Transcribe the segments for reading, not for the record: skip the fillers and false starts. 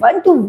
1 to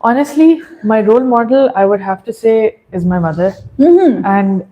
Honestly, my role model I would have to say is my mother. And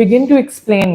begin to explain.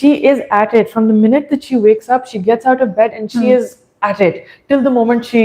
she is at it from the minute that she wakes up. She gets out of bed and she is at it till the moment she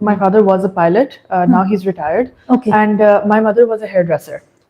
my father was a pilot, now he's retired, and my mother was a hairdresser.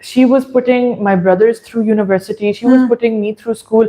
she was putting my brothers through university, she was putting me through school.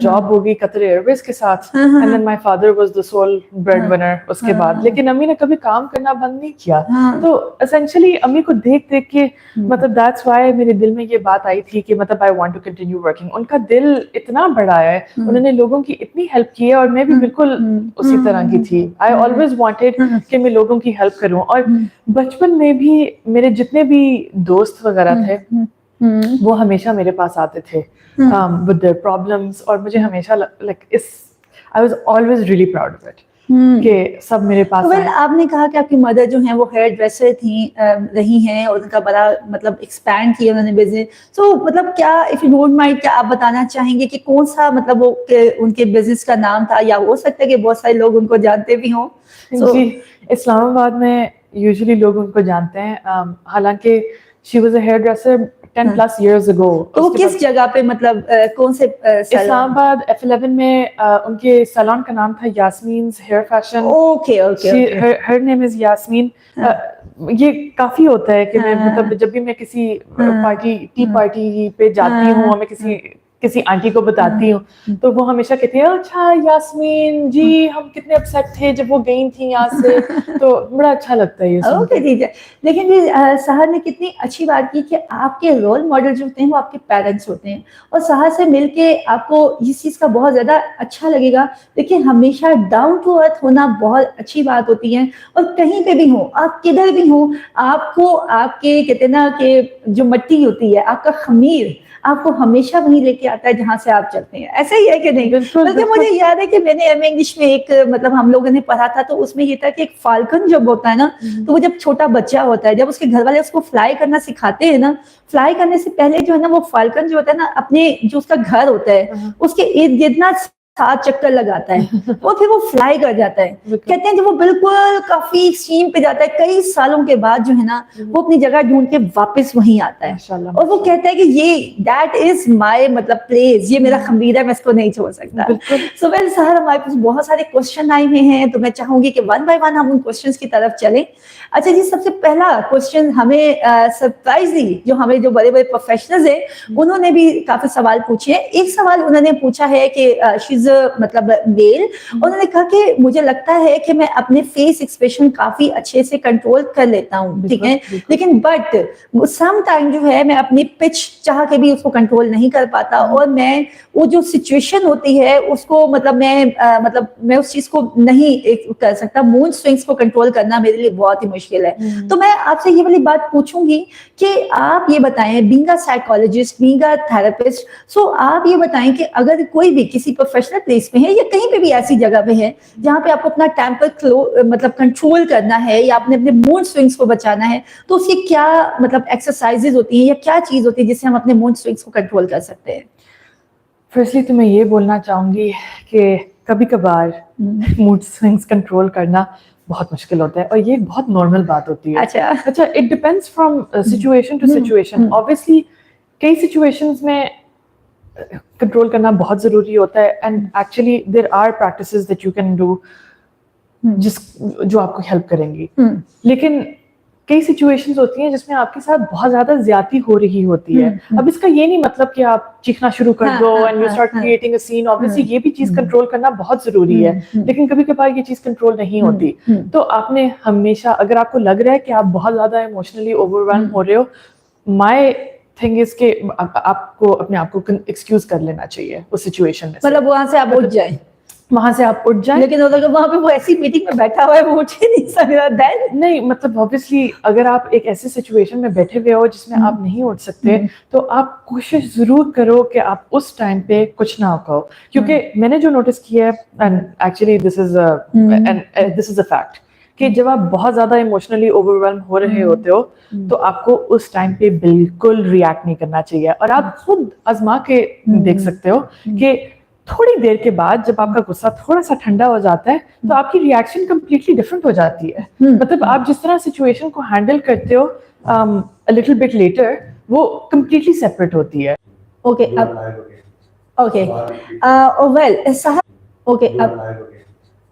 Job ہو گئی Qatar airways کے ساتھ, and then my father was the sole breadwinner اس کے بعد. لیکن امی نے کبھی کام کرنا بند نہیں کیا. تو اسینشلی امی کو دیکھ دیکھ کے مطلب دیٹس وائی میرے دل میں یہ بات آئی تھی کہ مطلب I want to continue working. ان کا دل اتنا بڑا ہے, انہوں نے لوگوں کی اتنی ہیلپ کی ہے, اور میں بھی بالکل اسی طرح کی تھی. آئی آلویز وانٹیڈ کہ میں لوگوں کی ہیلپ کروں. اور بچپن میں بھی میرے جتنے بھی دوست وغیرہ تھے وہ ہمیشہ میرے پاس آتے تھے with their problems, اور مجھے ہمیشہ like I was always really proud of it کہ سب میرے پاس آئے. آپ نے کہا کہ آپ کی مدر جو ہیں وہ ہیئر ڈریسر رہی ہیں, اور ان کا بڑا مطلب ایکسپینڈ کیا انہوں نے بزنس. سو مطلب کیا اف یو ڈونٹ مائنڈ کیا آپ بتانا چاہیں گے کہ کون سا مطلب وہ ان کے بزنس کا نام تھا, یا ہو سکتا ہے کہ بہت سارے لوگ ان کو جانتے بھی ہوں. جی, اسلام آباد میں یوزلی لوگ ان کو جانتے ہیں, حالانکہ she was a hairdresser 10 plus years ago. تو وہ کس جگہ پہ مطلب کون سے اسلام آباد F11 میں ان کے سیلون کا نام تھا یاسمین's hair fashion. Okay okay, her name is Yasmin. یہ کافی ہوتا ہے کہ میں مطلب جب بھی میں کسی پارٹی ٹی پارٹی پہ جاتی ہوں اور میں کسی آنٹی کو بتاتی ہوں تو وہ ہمیشہ کہتی ہیں اچھا یاسمین جی, ہم کتنے اپسیٹ تھے جب وہ گئی تھیں یہاں سے. تو بڑا اچھا لگتا ہے یہ سن کے. ٹھیک ہے. لیکن یہ سحر نے کتنی اچھی بات کی کہ آپ کے رول ماڈل جو ہوتے ہیں وہ آپ کے پیرنٹس ہوتے ہیں, اور سحر سے مل کے آپ کو اس چیز کا بہت زیادہ اچھا لگے گا. لیکن ہمیشہ ڈاؤن ٹو ارتھ ہونا بہت اچھی بات ہوتی ہے, اور کہیں پہ بھی ہوں آپ کدھر بھی ہوں آپ کو آپ کے کہتے ہیں نا کہ جو مٹی ہوتی ہے آپ کا خمیر آپ کو ہمیشہ وہیں لے کے آتا ہے جہاں سے آپ چلتے ہیں. ایسا ہی ہے کہ نہیں؟ بلکہ مجھے یاد ہے کہ میں نے ایم اے انگلش میں ایک مطلب ہم لوگوں نے پڑھا تھا, تو اس میں یہ تھا کہ ایک فالکن جب ہوتا ہے نا, تو وہ جب چھوٹا بچہ ہوتا ہے, جب اس کے گھر والے اس کو فلائی کرنا سکھاتے ہیں نا, فلائی کرنے سے پہلے جو ہے نا وہ فالکن جو ہوتا ہے نا اپنے جو اس کا گھر ہوتا ہے اس کے ارد گرد نا 7 چکر لگاتا ہے اور پھر وہ فلائی کر جاتا ہے. کہتے ہیں کہ وہ بالکل کافی ایکسٹریم پہ جاتا ہے, کئی سالوں کے بعد جو ہے نا وہ اپنی جگہ ڈھونڈ کے واپس وہیں آتا ہے, اور وہ کہتا ہے کہ یہ دیٹ از مائی مطلب پلیس, یہ میرا خمیر ہے, میں اس کو نہیں چھوڑ سکتا. سو ویل سحر, ہمارے پاس بہت سارے کوشچن آئے ہوئے ہیں, تو میں چاہوں گی کہ ون بائی ون ہم ان کوشچنس کی طرف چلیں. اچھا جی, سب سے پہلا کوشچن ہمیں سرپرائزلی جو ہمیں جو بڑے بڑے پروفیشنلز ہیں انہوں نے بھی کافی سوال پوچھے ہیں. ایک سوال انہوں نے پوچھا ہے کہ شیز مطلب میل, انہوں نے کہا کہ مجھے لگتا ہے کہ میں اپنے فیس ایکسپریشن کافی اچھے سے کنٹرول کر لیتا ہوں, ٹھیک ہے, لیکن بٹ سم ٹائم جو ہے میں اپنی پچ چاہ کے بھی اس کو کنٹرول نہیں کر پاتا, اور میں وہ جو سچویشن ہوتی ہے اس کو مطلب میں اس چیز کو نہیں کر سکتا. مون سوئنگس کو کنٹرول کرنا میرے لیے بہت ہی مشکل ہے. تو میں آپ سے یہ والی بات پوچھوں گی کہ آپ یہ بتائیں, being a psychologist, being a therapist, so آپ یہ بتائیں کہ اگر کوئی بھی کسی پروفیشنل پلیس میں ہے یا کہیں پہ بھی ایسی جگہ پہ ہے جہاں پہ آپ کو اپنا ٹیمپر مطلب کنٹرول کرنا ہے یا اپنے مون سوئنگس کو بچانا ہے, تو اس کی کیا مطلب ایکسرسائزز ہوتی ہیں یا کیا چیز ہوتی ہے جس سے ہم اپنے مون سوئنگس کو کنٹرول کر سکتے ہیں؟ فرسٹلی تو میں یہ بولنا چاہوں گی کہ کبھی کبھار موڈ سوئنگس کنٹرول کرنا بہت مشکل ہوتا ہے, اور یہ بہت نارمل بات ہوتی ہے. اچھا, it depends from situation to situation. Obviously کئی سچویشنز میں کنٹرول کرنا بہت ضروری ہوتا ہے, and actually there are practices that you can do جو آپ کو ہیلپ کریں گی. لیکن کئی سچویشنز ہوتی ہیں جس میں آپ کے ساتھ بہت زیادہ زیادتی ہو رہی ہوتی ہے. اب اس کا یہ نہیں مطلب کہ آپ چیخنا شروع کر دو and you start creating a scene. Obviously یہ بھی چیز کنٹرول کرنا بہت ضروری ہے, لیکن کبھی کبھار یہ چیز کنٹرول نہیں ہوتی. تو آپ نے ہمیشہ, اگر آپ کو لگ رہا ہے کہ آپ بہت زیادہ ایموشنلی اوور ویلم ہو رہے ہو, مائی تھنگ از کہ آپ کو اپنے آپ کو ایکسکیوز کر لینا چاہیے اس سچویشن میں, مطلب وہاں سے آپ اٹھ جائیں, وہاں سے آپ اٹھ جائیں. لیکن وہاں پہ وہ ایسی میٹنگ میں بیٹھا ہوا ہے وہ اٹھ ہی نہیں سکتا. نہیں مطلب آبویسلی اگر آپ ایک ایسی سچویشن میں بیٹھے ہوئے ہو جس میں آپ نہیں اٹھ سکتے, تو آپ کوشش ضرور کرو کہ آپ اس ٹائم پہ کچھ نہ کہو. کیونکہ میں نے جو نوٹس کیا ہے, and actually this is a fact, کہ جب آپ بہت زیادہ ایموشنلی اوور ویلم ہو رہے ہوتے ہو تو آپ کو اس ٹائم پہ بالکل ریئیکٹ نہیں کرنا چاہیے. اور آپ خود آزما کے دیکھ سکتے ہو کہ تھوڑی دیر کے بعد جب آپ کا غصہ تھوڑا سا ٹھنڈا ہو جاتا ہے تو آپ کی ریئیکشن کمپلیٹلی ڈفرنٹ ہو جاتی ہے. مطلب آپ جس طرح سچویشن کو ہینڈل کرتے ہو a little bit later, وہ کمپلیٹلی سیپریٹ ہوتی ہے. Okay well okay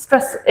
stress,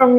from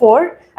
4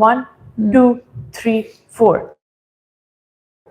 1 2 3 4,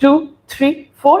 2 3 4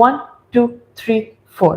1 2 3 4.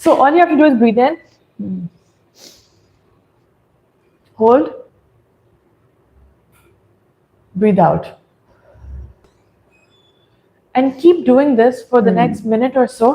So all you have to do is breathe in, hold, breathe out, and keep doing this for the next minute or so,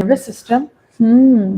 nervous system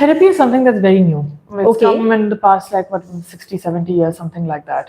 Therapy is something that's very new. It's Okay. come in the past like what 60-70 years, something like that.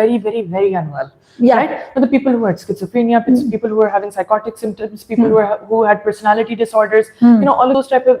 very very very unwell. Yeah. Right? For the people who had schizophrenia, people who were having psychotic symptoms, people who had personality disorders, you know, all of those type of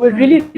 were really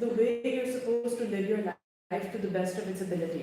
The way you're supposed to live your life. life to the best of its ability.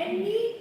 any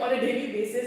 on a daily basis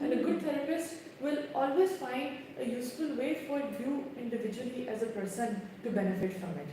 And a good therapist will always find a useful way for you individually as a person to benefit from it.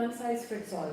one size fits all.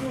you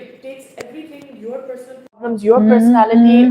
it takes everything, your personal problems, your personality,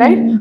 right?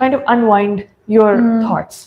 kind of unwind your thoughts.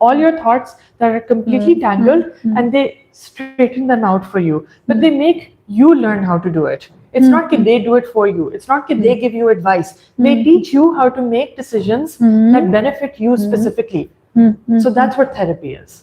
all your thoughts that are completely tangled and they straighten them out for you, but they make you learn how to do it. It's not that they do it for you, it's not that they give you advice, they teach you how to make decisions that benefit you specifically. So that's what therapy is.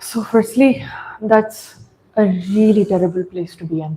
So firstly, that's a really terrible place to be in.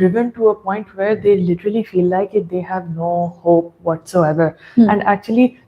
driven to a point where they literally feel like they have no hope whatsoever. And actually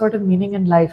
sort of meaning in life.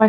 my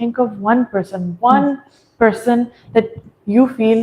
think of one person that you feel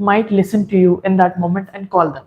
might listen to you in that moment and call them.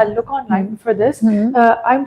I'll look online for this. I'm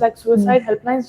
like suicide helplines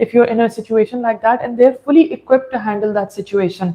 if you're in a situation like that and they're fully equipped to handle that situation.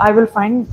I will find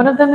One of them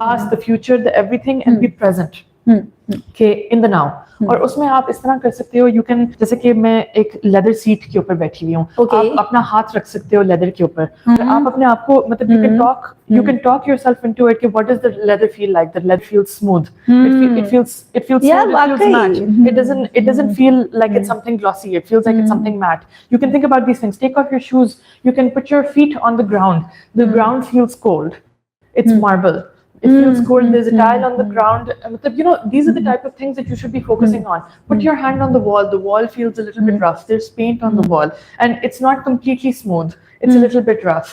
past, the future, the everything, and be present. کہ in the now. اور اس میں آپ اس طرح کر سکتے ہو, you can, جیسے کہ میں ایک لیدر سیٹ کے اوپر بیٹھی ہوئی ہوں, آپ اپنا ہاتھ رکھ سکتے ہو لیدر کے اوپر, آپ اپنے آپ کو مطلب you can talk yourself into it کہ what does the leather feel like. The leather feels smooth, it feels smooth, it feels matte, it doesn't feel like it's something glossy, it feels like it's something matte. You can think about these things. Take off your shoes, you can put your feet on the ground, the ground feels cold, it's marble, it feels cold, there's a tile on the ground. You know, these are the type of things that you should be focusing on. Put your hand on the wall feels a little bit rough, there's paint on the wall and it's not completely smooth, it's a little bit rough.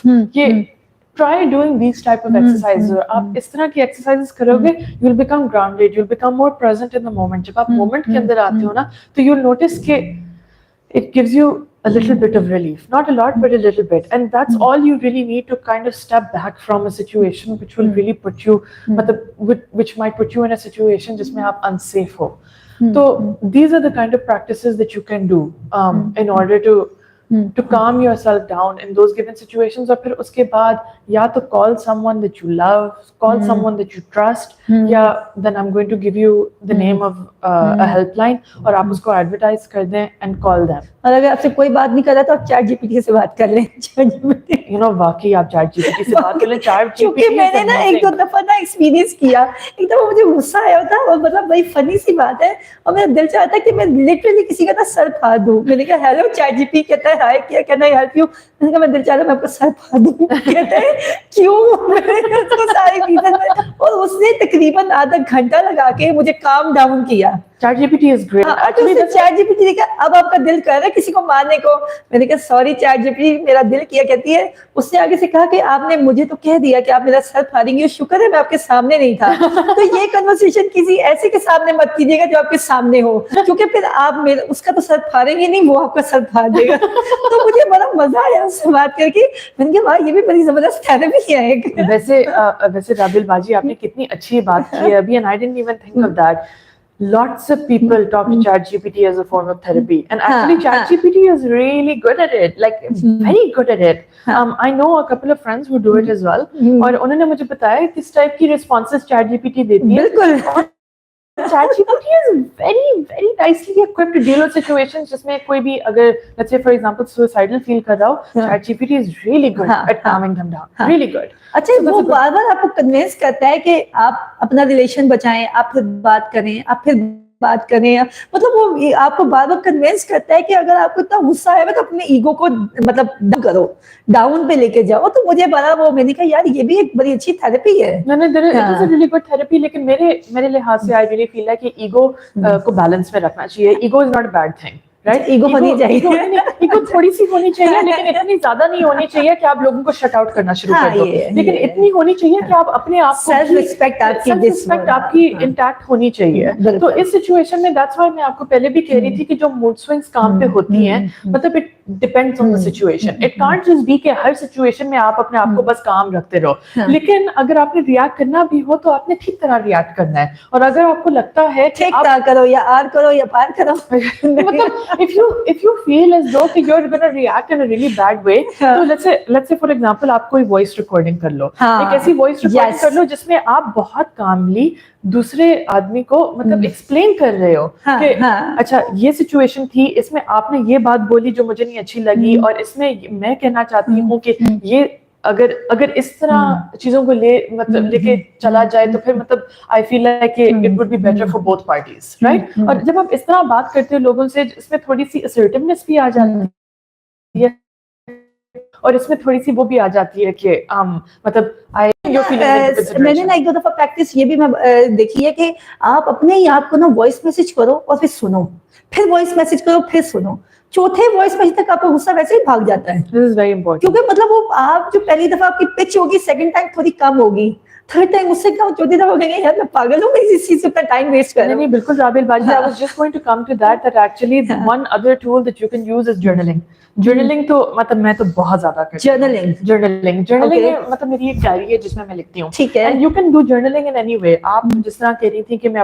Try doing these type of exercises. آپ اس طرح کی exercises کرو گے, you'll become grounded, you'll become more present in the moment. جب آپ moment کے اندر آتے ہو نا, تو you'll notice کہ it gives you a little bit of relief, not a lot but a little bit, and that's all you really need to kind of step back from a situation which will really put you, which might put you in a situation جس میں آپ unsafe who. So these are the kind of practices that you can do in order to calm yourself down in those given situations. اور پھر اس کے بعد یا تو call someone that you love, call someone that you trust, یا then I'm going to give you the name of a helpline, اور آپ اس کو ایڈورٹائز کر دیں and call them. اور اگر آپ سے کوئی بات نہیں کر رہا تو آپ چیٹ جی پی ٹی سے بات کر لیں. You know, واقعی آپ چیٹ جی پی ٹی سے بات کر لیں. کیونکہ میں نے نا ایک دو دفعہ نا ایکسپیرینس کیا, ایک دفعہ مجھے غصہ آیا ہوتا, اور مطلب بڑی فنی سی بات ہے, اور میرا دل چاہتا ہے کہ میں لٹرلی کسی کا نا سر پھاڑ دوں. میں نے کہا ہیلو چیٹ جی پی, کہتا ہے ہائے, کیا کہنا ہے ہیلپ یو. میں نے کہا میں دل چاہتا ہے میں آپ کا سر پھاڑ دوں. کہتے ہیں کیوں, میں نے اس کو ساری ریزن, اور اس نے تقریباً آدھا گھنٹہ لگا کے مجھے کام ڈاؤن کیا. ChatGPT is great. Actually ChatGPT نے کہا اب آپ کا دل کر رہا ہے کسی کو مارنے کو. میں نے کہا sorry ChatGPT, میرا دل کیا کہتی ہے. اس نے آگے سے کہا کہ آپ نے مجھے تو کہہ دیا کہ آپ میرا سر پھاڑیں گے, شکر ہے میں آپ کے سامنے نہیں تھا. تو یہ کنورسیشن کسی ایسے کے سامنے مت کیجیے گا جو آپ کے سامنے ہو, کیونکہ پھر آپ اس کا تو سر پھاڑیں گے نہیں, وہ آپ کا سر پھاڑ دے گا. تو مجھے بڑا مزہ آیا اس سے بات کر کے. میں نے کہا واہ یہ بھی بڑی زبردست تھیراپی ہے. ویسے رابل باجی آپ نے کتنی اچھی بات کی ہے ابھی, and I didn't even think of that. Lots of people talk to ChatGPT as a form of therapy, and actually ChatGPT is really good at it, like very good at it. I know a couple of friends who do it as well, اور انہوں نے مجھے بتایا کس type کی responses ChatGPT دیتی ہے. بالکل. ChatGPT is very, very nicely equipped to deal with situations جس میں کوئی بھی اگر let's say for example suicidal feel کر رہا ہو, ChatGPT is really good at calming them down, really good. اچھا وہ بار بار آپ کو کنوینس کرتا ہے کہ آپ اپنا ریلیشن بچائیں, آپ پھر بات کریں, آپ پھر بات کریں, مطلب وہ آپ کو بار بار کنوینس کرتا ہے کہ اگر آپ کو اتنا غصہ آئے گا تو اپنے ایگو کو مطلب کرو, ڈاؤن پہ لے کے جاؤ. تو مجھے بڑا وہ, میں نے کہا یار یہ بھی ایک بڑی اچھی تھیراپی ہے. Really good therapy. لیکن میرے لحاظ سے آئی ریلی فیل ہے کہ ایگو کو بیلنس میں رکھنا چاہیے. Ego is not a bad thing, right. Ego ہونی چاہیے, ایگو تھوڑی سی ہونی چاہیے, لیکن اتنی زیادہ نہیں ہونی چاہیے کہ آپ لوگوں کو شٹ آؤٹ کرنا شروع کر دو, لیکن اتنی ہونی چاہیے کہ آپ اپنے آپ کو سیلف ریسپیکٹ آپ کی انٹیکٹ ہونی چاہیے. تو اس سچویشن میں دیٹس وائی میں آپ کو پہلے بھی کہہ رہی تھی کہ جو موڈ سوئنگز کام پہ ہوتی ہیں, مطلب it depends on the situation. It can't just be کہ ہر سچویشن میں آپ اپنے آپ کو بس کام رکھتے رہو, لیکن اگر آپ نے ریئیکٹ کرنا بھی ہو تو آپ نے ٹھیک طرح ریئیکٹ کرنا ہے. اور اگر آپ کو لگتا ہے ٹھیک طرح کرو یا آر کرو یا پار کرو, مطلب if you feel as though کہ you're going to react in a really bad way, تو let's say for example آپ کوئی voice recording کر لو, ایک ایسی voice recording کر لو جس میں آپ بہت calmly دوسرے آدمی کو مطلب ایکسپلین کر رہے ہو کہ اچھا یہ سچویشن تھی, اس میں آپ نے یہ بات بولی جو مجھے نہیں اچھی لگی, اور اس میں میں کہنا چاہتی ہوں کہ یہ اگر اس طرح چیزوں کو مطلب لے کے چلا جائے تو پھر مطلب I feel like it would be better for both parties, right. اور جب آپ اس طرح بات کرتے ہو لوگوں سے, اس میں تھوڑی سی assertiveness بھی آ جاتی ہے, اور اس میں تھوڑی سی وہ بھی آ جاتی ہے کہ مطلب میں نے نا ایک دو دفعہ پریکٹس یہ بھی میں دیکھی ہے کہ آپ اپنے ہی آپ کو نا وائس میسج کرو اور پھر سنو, پھر وائس میسج کرو پھر سنو. چوتھے وائس میسج تک آپ کا غصہ ویسے ہی بھاگ جاتا ہے. This is very important. کیونکہ مطلب وہ آپ جو پہلی دفعہ آپ کی پچ ہوگی, سیکنڈ ٹائم تھوڑی کم ہوگی, تھرڈ ٹائم اس سے کم, چوتھی دفعہ کہیں گے یار میں پاگل ہوں, میں اس چیز سے اتنا ٹائم ویسٹ کر رہا ہوں. نہیں بالکل رابل باجی, I was just going to come to that actually one other tool that you can use is journaling. Journaling تو مطلب میں تو بہت زیادہ کرتی ہوں. جرنلنگ مطلب میری ایک ڈائری ہے جس میں میں لکھتی ہوں. ٹھیک ہے. And you can do journaling in any way. آپ جس طرح کہہ رہی تھی کہ میں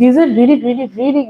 These are really, really, really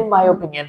in my opinion.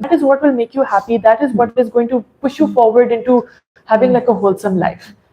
that is what will make you happy. That is what is going to push you forward into having like a wholesome life,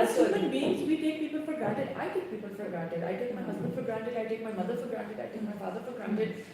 As human beings we take people for granted. I take people for granted. I take my husband for granted. I take my mother for granted. I take my father for granted.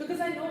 because I know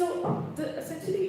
So essentially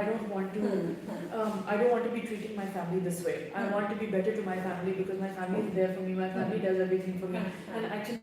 I don't want to be treating my family this way. I want to be better to my family because my family is there for me. My family does everything for me. And actually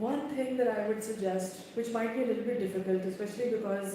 One thing that I would suggest, which might be a little bit difficult, especially because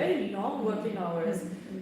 very long working hours.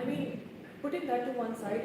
I mean putting that to one side,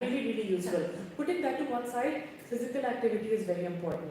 really useful. Putting that to one side, physical activity is very important.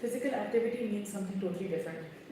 physical activity means something totally different.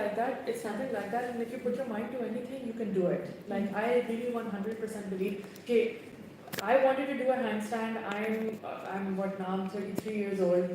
like that. It's nothing like that. And if you put your mind to anything, you can do it. Like I really 100% believe that I wanted to do a handstand. I'm what now? I'm 33 years old.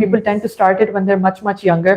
People tend to start it when they're much younger.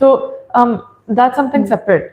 So that's something separate.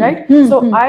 right? So I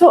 so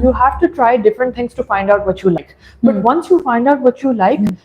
you have to try different things to find out what you like. But once you find out what you like,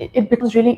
it becomes really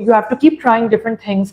you have to keep trying different things.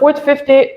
4th-5th day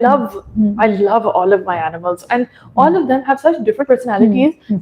I love all of my animals and all of them have such different personalities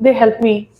they help me.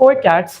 4 cats.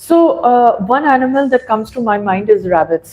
So one animal that comes to my mind is rabbits.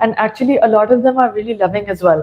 And actually a lot of them are really loving as well.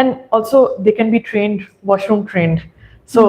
and also they can be trained, washroom trained. So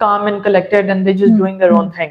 calm and collected and they just doing their own thing.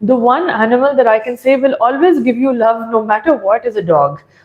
The one animal that I can say will always give you love no matter what is a dog.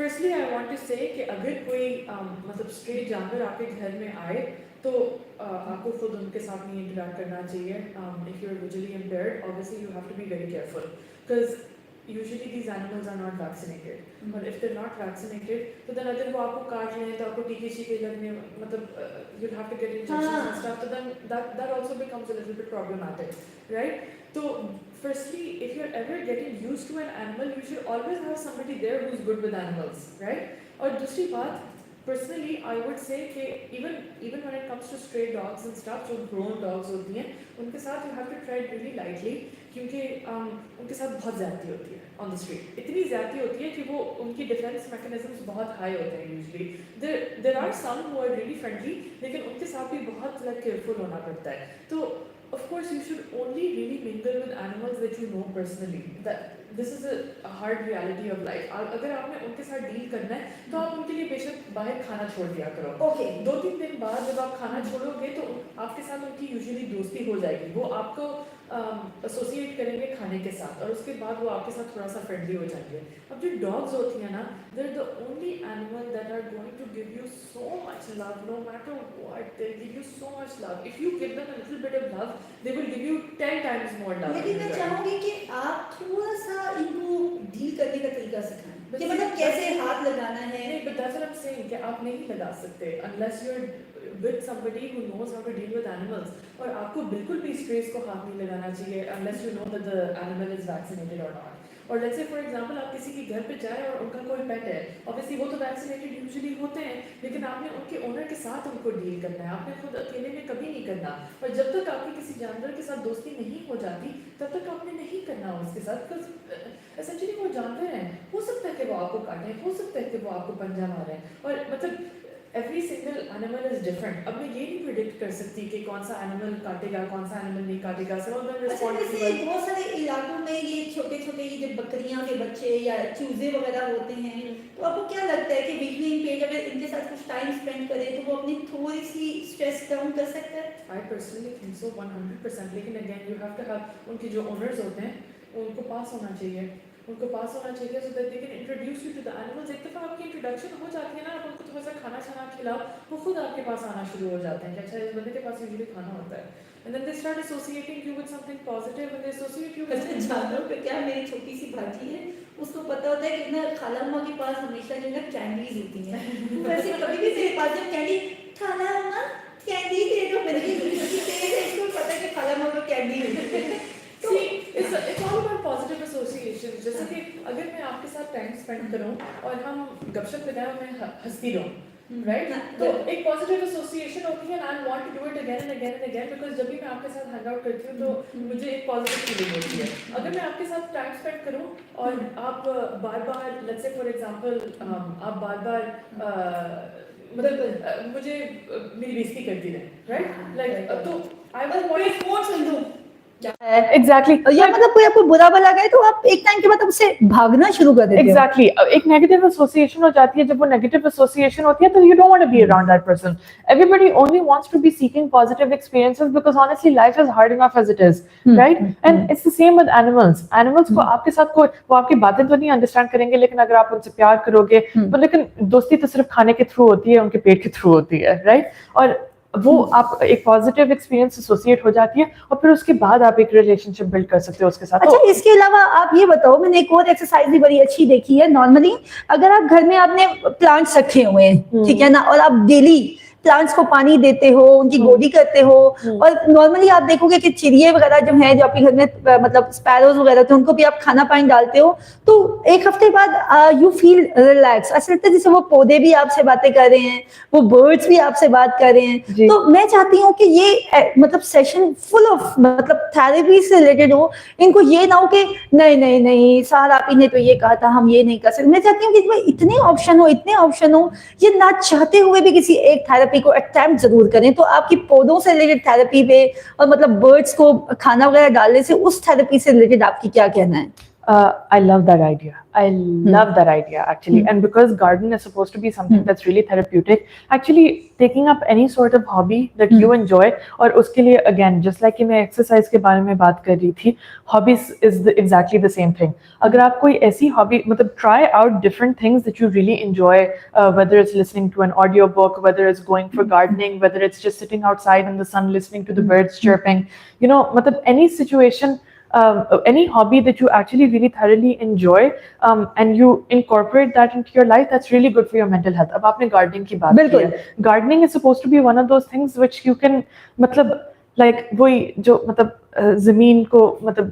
Firstly I want to say کہ اگر کوئی مطلب street جانور آپ کے گھر میں آئے تو آپ کو خود ان کے ساتھ نہیں انٹریکٹ کرنا چاہیے. If you are visually impaired obviously you have to be very careful because usually these animals are not vaccinated. But if they're not vaccinated تو then اگر وہ آپ کو کاٹ لیں تو آپ کو ٹیکے شیکے لگنے مطلب you'll have to get injections and stuff, so then that also becomes a little bit problematic, right? So firstly, if you're ever getting used to an animal, you should always have somebody there who's good with animals, right? اور دوسری بات personally I would say کہ even when it comes to stray dogs and stuff, جو grown dogs ہوتی ہیں ان کے ساتھ you have to tread really lightly کیونکہ ان کے ساتھ بہت زیادتی ہوتی ہے on the street. اتنی زیادتی ہوتی ہے کہ وہ ان کی ڈیفینس میکانزمس بہت ہائی ہوتے ہیں usually. there are some who are really friendly لیکن ان کے ساتھ بھی بہت کیئرفل ہونا پڑتا ہے. تو of course you should only really mingle with animals that you know personally. This is a hard reality of life. اگر آپ نے ان کے ساتھ ڈیل کرنا ہے تو آپ ان کے لیے بے شک باہر کھانا چھوڑ دیا کرو. اوکے 2-3 دن بعد جب آپ کھانا چھوڑو گے تو آپ کے ساتھ ان کی یوزلی دوستی ہو جائے گی. وہ آپ کو ایسوسیٹ کریں گے کھانے کے ساتھ اور اس کے بعد وہ آپ کے ساتھ تھوڑا سا فرینڈلی ہو جائیں گے. اب جو ڈاگز ہوتی ہیں نا they are the only animal that are going to give you so much love no matter what. They give you so much love. If you give them a little bit of love they will give you 10 times more love. لیکن میں چاہوں گی کہ آپ تھوڑا سا ان کو deal کرنے کا طریقہ سکھائیں کہ مطلب کیسے ہاتھ لگانا ہے. نہیں but that's what I'm saying کہ آپ نہیں لگا سکتے unless you're with somebody who knows how to deal with animals. اور آپ کو بالکل بھی اسٹریس کو ہاتھ نہیں لگانا چاہیے unless you know that the animal is vaccinated or not. اور let's say for example آپ کسی کے گھر پہ جائیں اور ان کا کوئی پیٹ ہے obviously وہ تو ویکسینیٹڈ یوزلی ہوتے ہیں لیکن آپ نے ان کے اونر کے ساتھ ان کو ڈیل کرنا ہے. آپ نے خود اکیلے میں کبھی نہیں کرنا. اور جب تک آپ کی کسی جانور کے ساتھ دوستی نہیں ہو جاتی تب تک آپ نے نہیں کرنا اس کے ساتھ because essentially وہ جانور ہیں. ہو سکتا ہے کہ وہ آپ کو کاٹیں, ہو سکتا ہے کہ وہ آپ کو پنجہ ماریں. اور مطلب every single animal is different. اب میں یہ نہیں پریڈکٹ کر سکتی کہ کون سا اینیمل کاٹے گا کون سا اینیمل نہیں کاٹے گا. بہت سارے علاقوں میں یہ چھوٹے چھوٹے یہ جو بکریاں کے بچے یا چوزے وغیرہ ہوتے ہیں تو آپ کو کیا لگتا ہے کہ ویکلی پیج اگر ان کے ساتھ کچھ ٹائم اسپینڈ کرے تو وہ اپنی تھوڑی سی اسٹریس ڈاؤن کر سکتا ہے؟ I personally think so 100%. لیکن again you have to have ان کے جو اونرز ہوتے ہیں ان کو پاس ہونا چاہیے so that they can introduce you to the animals. ایک دفعہ آپ کی انٹروڈکشن ہو جاتی ہے نا آپ ان کو تھوڑا سا کھانا چھانا کھلاؤ وہ خود آپ کے پاس آنا شروع ہو جاتے ہیں کہ اچھا اس بندے کے پاس یوزلی کھانا ہوتا ہے. And then they start associating you with something positive and they associate you with جانوروں کا کیا میری چھوٹی سی بھاجی ہے اس کو پتہ ہوتا ہے کہ نا خالہ اماں کے پاس ہمیشہ جو ہے نا کینڈیز ہوتی ہیں. ویسے کبھی بھی میرے پاس جب کینڈی خالہ اماں کینڈی دے دو میں نے اس کو پتہ ہے کہ خالہ اماں کو کینڈی ہوتی ہے. It's all about positive association. جیسے کہ اگر میں آپ کے ساتھ ٹائم اسپینڈ کروں اور ہم گپ شپ لگائیں اور میں ہنستی رہوں رائٹ تو ایک پازیٹیو ایسوسیشن ہوتی ہے and I want to do it again and again and again because جب بھی میں آپ کے ساتھ ہینگ آؤٹ کرتی ہوں تو مجھے ایک پازیٹیو فیلنگ ہوتی ہے. اگر میں آپ کے ساتھ ٹائم اسپینڈ کروں اور آپ بار بار let's say for example آپ بار بار مطلب مجھے میری بےزتی کرتی رہیں رائٹ لائک تو I will want ایگزیکٹلی یا مطلب کوئی آپ کو برا بلا گئے تو آپ ایک ٹائم کے بعد اس سے بھاگنا شروع کر دیتے ہیں. ایگزیکٹلی ایک نیگیٹو ایسوسیشن ہو جاتی ہے. جب وہ نیگیٹو ایسوسیشن ہوتی ہے تو you don't want to be around that person. Everybody only wants to be seeking positive experiences because honestly life is hard enough as it is right and it's the same with animals. Animals کو آپ کے ساتھ کوئی وہ آپ کی باتیں تو نہیں انڈرسٹینڈ کریں گے لیکن اگر آپ ان سے پیار کرو گے تو لیکن دوستی تو صرف کھانے کے تھرو ہوتی ہے ان کے پیٹ کے تھرو ہوتی ہے رائٹ. اور وہ آپ ایک پازیٹیو ایکسپیرینس ایسوسیٹ ہو جاتی ہے اور پھر اس کے بعد آپ ایک ریلیشن شپ بلڈ کر سکتے ہو اس کے ساتھ. اچھا اس کے علاوہ آپ یہ بتاؤ میں نے ایک اور ایکسرسائز بھی بڑی اچھی دیکھی ہے. نارملی اگر آپ گھر میں آپ نے پلانٹس رکھے ہوئے ہیں ٹھیک ہے نا اور آپ ڈیلی پلانٹس کو پانی دیتے ہو ان کی گودی کرتے ہو اور نارملی آپ دیکھو گے کہ چڑیے وغیرہ جو ہیں جو آپ کے گھر میں مطلب اسپیروز وغیرہ ہوتے ہیں ان کو بھی آپ کھانا پانی ڈالتے ہو تو ایک ہفتے بعد یو فیل ریلیکس. ایسا لگتا ہے جیسے وہ پودے بھی آپ سے باتیں کر رہے ہیں وہ برڈس بھی آپ سے بات کر رہے ہیں. تو میں چاہتی ہوں کہ یہ مطلب سیشن فل آف مطلب تھراپی سے ریلیٹڈ ہو. ان کو یہ نہ ہو کہ نہیں سار آپ ہی نے تو یہ کہا تھا ہم یہ نہیں کر سکتے. میں چاہتی ہوں کہ اتنے آپشن ہو یہ نہ چاہتے ہوئے بھی کسی ایک تھراپی کو اٹیمپٹ ضرور کریں. تو آپ کی پودوں سے ریلیٹڈ تھراپی پہ اور مطلب برڈس کو کھانا وغیرہ ڈالنے سے اس تھراپی سے ریلیٹڈ آپ کی کیا کہنا ہے؟ I love that idea. I love that idea actually. And because garden is supposed to be something that's really therapeutic, actually taking up any sort of hobby that you enjoy, اور اس کے لیے again just like کہ میں exercise کے بارے میں بات کر رہی تھی, hobbies is exactly the same thing. اگر آپ کوئی ایسی hobby مطلب try out different things that you really enjoy, whether it's listening to an audio book, whether it's going for gardening, whether it's just sitting outside in the sun listening to the birds chirping, you know, مطلب any situation, any hobby that you actually really thoroughly enjoy, and you incorporate that into your life, that's really good for your mental health. اب آپ نے gardening کی بات کی ہے, gardening is supposed to be one of those things which you can مطلب like وہی جو مطلب زمین کو مطلب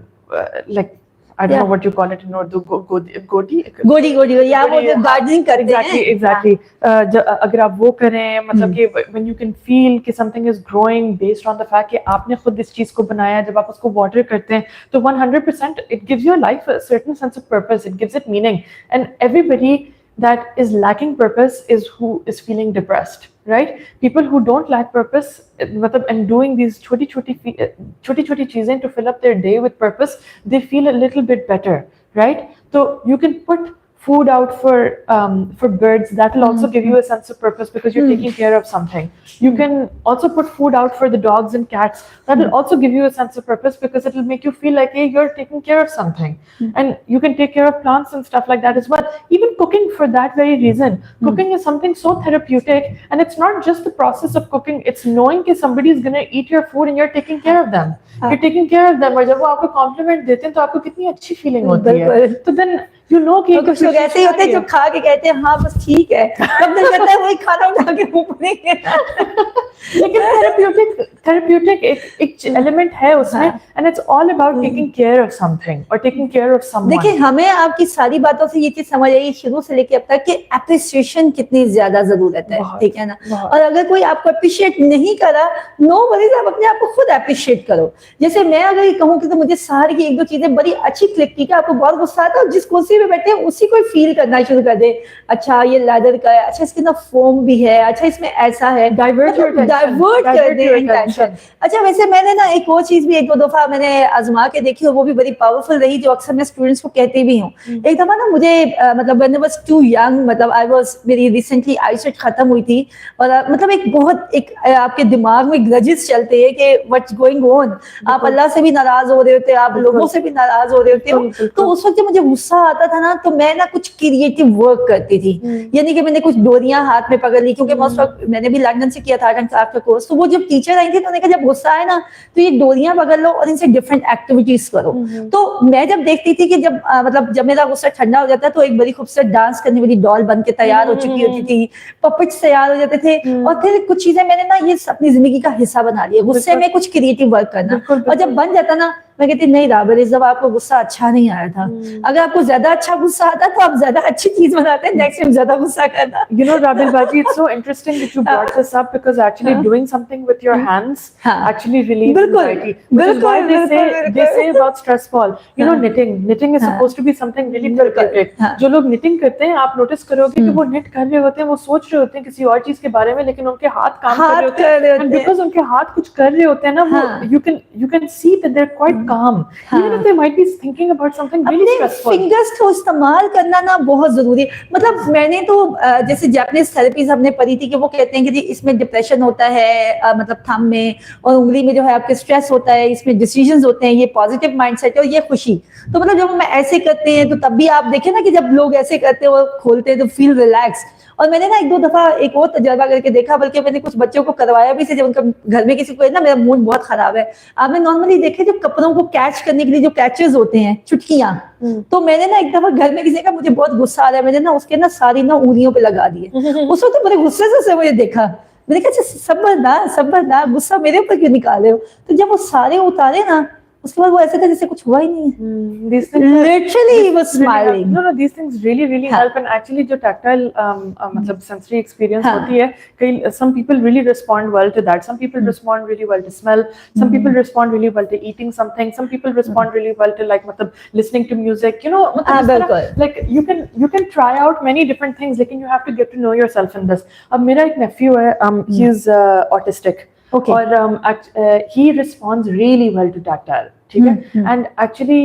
like I don't know what you call it in Urdu, گوڈی یا وہ جو gardening کرتے ہیں. exactly اگر آپ وہ کریں مطلب کہ when you can feel کہ something is growing based on the fact کہ آپ نے خود اس چیز کو بنایا, جب آپ اس کو water کرتے ہیں تو 100% it gives your life a certain sense of purpose, it gives it meaning. And everybody that is lacking purpose is who is feeling depressed, right? People who don't lack purpose and doing these choti cheezein to fill up their day with purpose, they feel a little bit better, right? So you can put food out for birds, that will also give you a sense of purpose because you're taking care of something. You can also put food out for the dogs and cats, that will also give you a sense of purpose because it will make you feel like, hey, you're taking care of something. And you can take care of plants and stuff like that as well. Even cooking, for that very reason, cooking is something so therapeutic, and it's not just the process of cooking, it's knowing that somebody is going to eat your food and you're taking care of them. You're taking care of them, اور جب وہ آپ کو compliment دیتے ہیں تو آپ کو کتنی اچھی feeling ہوتی ہے. تو then you know کہ کچھ لوگ ایسے ہی ہوتے ہیں جو کھا کے کہتے ہیں ہاں بس ٹھیک ہے, تب دل کرتا ہے وہی کھانا اٹھا کے منہ پڑیں گے. لیکن therapeutic ایک ایلیمنٹ ہے اس میں, and it's all about taking care of something or taking care of someone. دیکھیں ہمیں آپ کی ساری باتوں سے یہ چیز سمجھ آئی شروع سے لے کے اب تک کہ اپریسیشن کتنی زیادہ ضرورت ہے, ٹھیک ہے نا. اور اگر کوئی آپ کو اپریشیٹ نہیں کرا, نو وریز, آپ اپنے آپ کو خود اپریشیٹ کرو. جیسے میں اگر یہ کہوں کہ تو مجھے ساری کی ایک دو چیزیں بڑی اچھی کلک کی کہ آپ کو بہت غصہ آتا ہے, اور جس کرسی پہ بیٹھے ہیں اسی کو فیل کرنا شروع کر دے, اچھا یہ لیدر کا ہے, اچھا اس کے اندر فوم بھی ہے, اچھا اس میں ایسا ہے, ڈائیورٹ کر دیں انٹینشن. اچھا ویسے میں نے نا ایک اور چیز بھی ایک دو دفعہ میں نے آزما کے دیکھی اور وہ بھی بڑی پاورفل رہی, جو اکثر میں اسٹوڈنٹس کو کہتی بھی ہوں. ایک دفعہ نا مجھے مطلب when I was too young, مطلب میری ریسنٹلی آئی سیٹ ختم ہوئی تھی, اور مطلب ایک بہت ایک آپ کے دماغ میں گرجز چلتے ہیں کہ what's going on, آپ اللہ سے بھی ناراض ہو رہے ہوتے, آپ لوگوں سے بھی ناراض ہو رہے ہوتے ہو. تو اس وقت جب مجھے غصہ آتا تھا نا تو میں نا کچھ کریٹو ورک کرتی تھی, یعنی کہ میں نے کچھ ڈوریاں ہاتھ میں پکڑ لی, کیونکہ میں اس وقت میں نے بھی لندن سے کیا تھا آرٹ اینڈ کرافٹ کا کورس. تو وہ جب ٹیچر آئی تھی تو انہوں نے کہا جب غصہ آئے نا تو یہ ڈوریاں پکڑ لو اور ان سے ڈفرینٹ ایکٹیویٹیز کرو. تو میں جب دیکھتی تھی کہ جب میرا غصہ ٹھنڈا ہو جاتا تو ایک بڑی خوبصورت ڈانس کرنے والی ڈال بن کے تیار ہو چکی ہوتی تھی, پپٹس تیار ہو جاتے تھے, اور پھر کچھ چیزیں میں نے نا یہ اپنی زندگی کا حصہ بنا لیا, غصے میں کچھ کریٹو ورک کرنا. اور جب بن جاتا نا میں کہتی نہیں رابر, اس دفعہ آپ کو غصہ اچھا نہیں آیا تھا, اگر آپ کو زیادہ اچھا غصہ آتا تو آپ زیادہ اچھی چیز بناتے ہیں, نیکسٹ ٹائم زیادہ غصہ کرنا. You know, Rabil Baji, it's so interesting that you brought this up because actually doing something with your hands actually relieves anxiety. Which is why they say about stress ball. You know, knitting is supposed to be something really therapeutic. جو لوگ knitting کرتے ہیں آپ notice کرو گے کہ وہ knit کر رہے ہوتے ہیں, وہ سوچ رہے ہوتے ہیں کسی اور چیز کے بارے میں, لیکن ان کے ہاتھ کام کر رہے ہوتے ہیں, and because ان کے ہاتھ کچھ کر رہے ہوتے ہیں نا, وہ you can see that they're quite calm, even if they might be thinking about something really stressful. Fingers کو استعمال کرنا نا بہت ضروری ہے. مطلب میں نے تو جیسے جاپنیز تھراپیز ہم نے پڑھی تھی کہ وہ کہتے ہیں کہ جی اس میں ڈپریشن ہوتا ہے مطلب تھم میں, اور انگلی میں جو ہے آپ کے اسٹریس ہوتا ہے, اس میں ڈیسیژنز ہوتے ہیں, یہ پازیٹیو مائنڈ سیٹ ہے, اور یہ خوشی. تو مطلب جب ہم ایسے کرتے ہیں تو تب بھی آپ دیکھیں نا کہ جب لوگ ایسے کرتے ہیں وہ کھولتے ہیں تو فیل ریلیکس. اور میں نے نا ایک دو دفعہ ایک اور تجربہ کر کے دیکھا, بلکہ میں نے کچھ بچوں کو کروایا بھی تھا جب ان کا گھر میں کسی کو نا میرا موڈ بہت خراب ہے. آپ نے نارملی دیکھے جو کپڑوں کو کیچ کرنے کے لیے جو کیچز ہوتے ہیں, چٹکیاں, تو میں نے نا ایک دفعہ گھر میں کسی کا مجھے بہت غصہ آ رہا ہے, میں نے نا اس کے نا ساری نا انگلیوں پہ لگا دیے. اس وقت بڑے غصے سے مجھے دیکھا, میں نے کہا صبر نہ غصہ میرے اوپر کیوں نکالے ہو. تو جب وہ سارے اتارے نا اس کے بعد وہ ایسا تھا جیسے کچھ ہوا ہی نہیں ہے. Literally he was smiling. No, these things really help. And actually جو tactile مطلب sensory experience ہوتی ہے, some people really respond well to that. Some people respond really well to smell. Some people respond really well to eating something. Some people respond really well to like مطلب listening to music. You know, like you can try out many different things. Lekin you have to get to know yourself in this. اب میرا ایک nephew ہے, he is autistic. Okay. Or he responds really well to tactile, ٹھیک ہے. And actually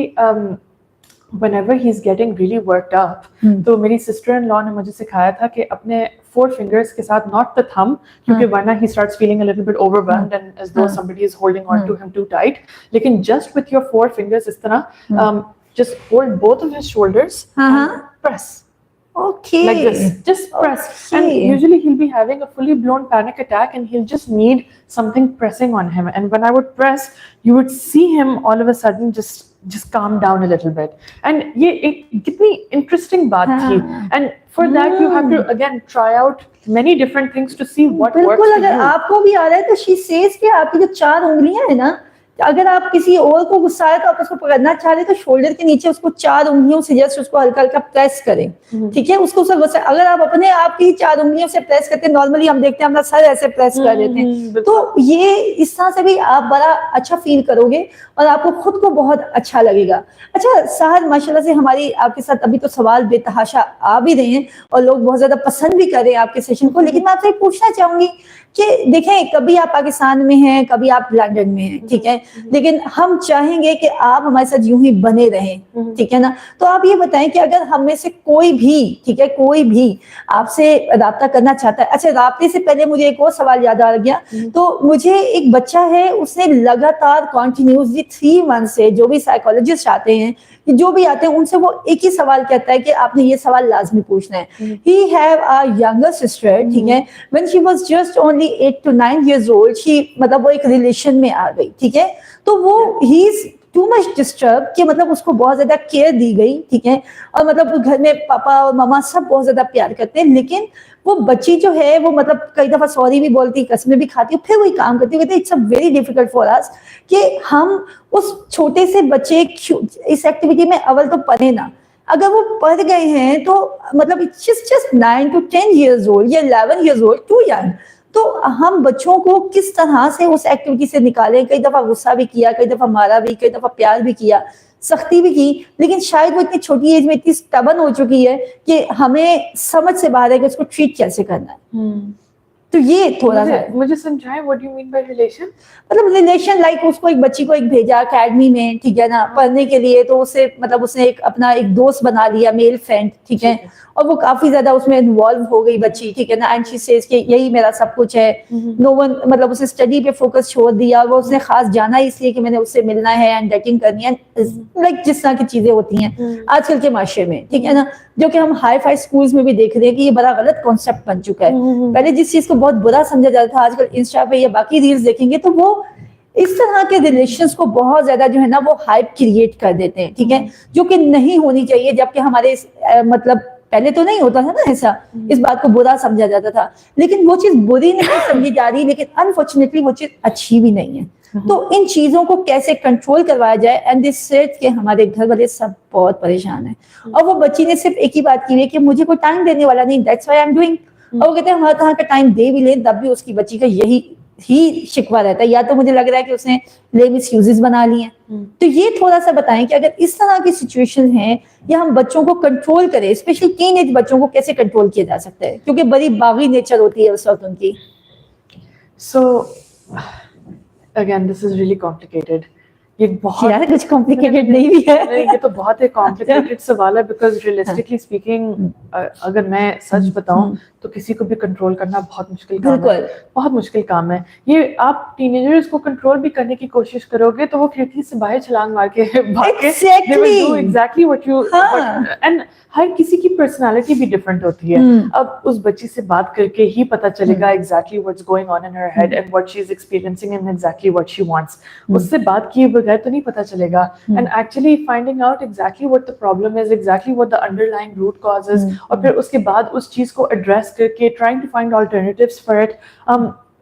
whenever he's getting really worked up, تو میری sister in law نے مجھے سکھایا تھا کہ اپنے 4 fingers کے ساتھ, not the thumb, کیونکہ ورنہ he starts feeling a little bit overwhelmed and as though somebody is holding on to him too tight, لیکن just with your 4 fingers اس طرح just hold both of his shoulders and press. Okay. Like this, just press. Okay. And usually he'll be having a fully blown panic attack and he'll just need something pressing on him. And when I would press, you would see him all of a sudden just calm down a little bit. And ye ek kitni interesting baat thi. And for that you have to again try out many different things to see what works for you. بالکل, اگر آپ کو بھی آ رہا ہے تو she says کہ آپ کی جو 4 انگلیاں ہیں نا, اگر آپ کسی اور کو غصہ آئے تو آپ اس کو پکڑنا چاہ رہے تو شولڈر کے نیچے اس کو 4 انگلیوں سے جسٹ اس کو ہلکا ہلکا پریس کریں, ٹھیک ہے, اس کو غصہ, اگر آپ اپنے آپ کی 4 انگلیوں سے پریس کرتے ہیں, نارملی ہم دیکھتے ہیں اپنا سر ایسے پریس کر دیتے ہیں, تو یہ اس طرح سے بھی آپ بڑا اچھا فیل کرو گے اور آپ کو خود کو بہت اچھا لگے گا. اچھا سحر, ماشاء اللہ سے ہماری آپ کے ساتھ ابھی تو سوال بے تحاشا آ بھی رہے ہیں اور لوگ بہت زیادہ پسند بھی کر رہے ہیں آپ کے سیشن کو, لیکن میں آپ سے پوچھنا چاہوں گی کہ دیکھیں کبھی آپ پاکستان میں ہیں, کبھی آپ لنڈن میں ہیں, ٹھیک ہے, لیکن ہم چاہیں گے کہ آپ ہمارے ساتھ یوں ہی بنے رہیں, ٹھیک ہے نا. تو آپ یہ بتائیں کہ اگر ہم میں سے کوئی بھی, ٹھیک ہے, کوئی بھی آپ سے رابطہ کرنا چاہتا ہے. اچھا رابطے سے پہلے مجھے ایک اور سوال یاد آ گیا, تو مجھے ایک بچہ ہے, اس نے لگاتار کنٹینیوسلی 3 منتھ سے, جو بھی سائیکولوجسٹ آتے ہیں, جو بھی آتے ہیں, ان سے وہ ایک ہی سوال کہتا ہے کہ آپ نے یہ سوال لازمی پوچھنا ہے. He have a younger sister, ٹھیک ہے, when she was just only 8 to 9 years old, she مطلب وہ ایک ریلیشن میں آ گئی, ٹھیک ہے, تو وہ he is too much disturbed کہ مطلب اس کو بہت زیادہ کیئر دی گئی, ٹھیک ہے, اور مطلب گھر میں پاپا اور ماما سب بہت زیادہ پیار کرتے ہیں, لیکن وہ بچی جو ہے وہ مطلب کئی دفعہ سوری بھی بولتی, قسمیں بھی کھاتی, پھر وہی کام کرتی. کہتے it's a very difficult for us کہ ہم اس چھوٹے سے بچے اس ایکٹیویٹی میں اول تو پڑھے نا, اگر وہ پڑھ گئے ہیں تو مطلب just 9 to 10 years old یا 11 years old, too young, تو ہم بچوں کو کس طرح سے اس ایکٹیویٹی سے نکالیں. کئی دفعہ غصہ بھی کیا, کئی دفعہ مارا بھی, کئی دفعہ پیار بھی کیا, سختی بھی کی, لیکن شاید وہ اتنی چھوٹی ایج میں اتنی سٹبن ہو چکی ہے کہ ہمیں سمجھ سے باہر ہے کہ اس کو ٹریٹ کیسے کرنا ہے. تو یہ تھوڑا سا مجھے سمجھائیں what do you mean by relation. مطلب ریلیشن لائک اس کو ایک بچی کو ایک بھیجا اکیڈمی میں, ٹھیک ہے نا, پڑھنے کے لیے, تو اسے مطلب اس نے ایک اپنا ایک دوست بنا لیا, میل فرینڈ, ٹھیک ہے, اور وہ کافی زیادہ اس میں انوالو ہو گئی بچی, ٹھیک ہے نا, اینڈ شی سیز کہ یہی میرا سب کچھ ہے. نو ون مطلب اسے اسٹڈی پہ فوکس چھوڑ دیا, وہ اس نے خاص جانا اس لیے کہ میں نے اس سے ملنا ہے اینڈ ڈیٹنگ کرنی ہے, لائک جس طرح کی چیزیں ہوتی ہیں آج کل کے معاشرے میں, ٹھیک ہے نا, جو کہ ہم ہائی فائی اسکولس میں بھی دیکھ رہے ہیں کہ یہ بڑا غلط کانسیپٹ بن چکا ہے. پہلے جس چیز کو بہت برا سمجھا جاتا تھا, آج کل انسٹا پہ یا باقی ریلز دیکھیں گے تو وہ اس طرح کے ریلیشنز کو بہت زیادہ جو ہے نا وہ ہائپ کریٹ کر دیتے ہیں, ٹھیک ہے, جو کہ نہیں ہونی چاہیے. جبکہ ہمارے مطلب پہلے تو نہیں ہوتا تھا نا ایسا, اس بات کو برا سمجھا جاتا تھا, لیکن وہ چیز بری نہیں سمجھی جا رہی, لیکن انفارچونیٹلی وہ چیز اچھی بھی نہیں ہے. تو ان چیزوں کو کیسے کنٹرول کروایا جائے, اینڈ دس سیٹ کہ ہمارے گھر والے سب بہت پریشان ہیں, اور وہ بچی نے صرف ایک ہی بات کی ہے کہ مجھے کوئی ٹائم دینے والا نہیں, that's why I am doing. اور وہ کہتے ہیں ہر طرح کا ٹائم دے بھی لیں تب بھی اس کی بچی کا یہی ہی شکوہ رہتا ہے, یا تو مجھے لگ رہا ہے کہ اس نے لیم ایکسکیوزز بنا لی ہیں. تو یہ تھوڑا سا بتائیں کہ اگر اس طرح کی سچویشن ہیں یا ہم بچوں کو کنٹرول کریں, اسپیشلی ٹین ایج بچوں کو کیسے کنٹرول کیا جا سکتا ہے, کیونکہ بڑی باغی نیچر ہوتی ہے اس وقت ان کی. So again this is really complicated. یہ بہت یار کچھ کمپلیکیٹڈ نہیں بھی ہے, یہ تو بہت ایک کمپلیکیٹڈ سوال ہے, بیکاز ریئلسٹکلی اسپیکنگ اگر میں سچ بتاؤں تو کسی کو بھی کنٹرول کرنا بہت مشکل کام ہے, بہت مشکل کام ہے. یہ آپ ٹین ایجرز کو کنٹرول بھی کرنے کی کوشش کرو گے تو وہ کھڑکی سے باہر چھلانگ مار کے بھاگ کے they will do exactly what you and ہر کسی کی پرسنالٹی بھی ڈفرینٹ ہوتی ہے. اب اس بچی سے بات کر کے ہی پتہ چلے گا exactly what's going on in her head and what she is experiencing and exactly what she wants. اس سے بات کیے بغیر تو نہیں پتہ چلے گا. And actually finding out exactly what the problem is, exactly what the underlying root cause is, اور پھر اس کے بعد اس چیز کو ایڈریس کر کے trying to find alternatives for it,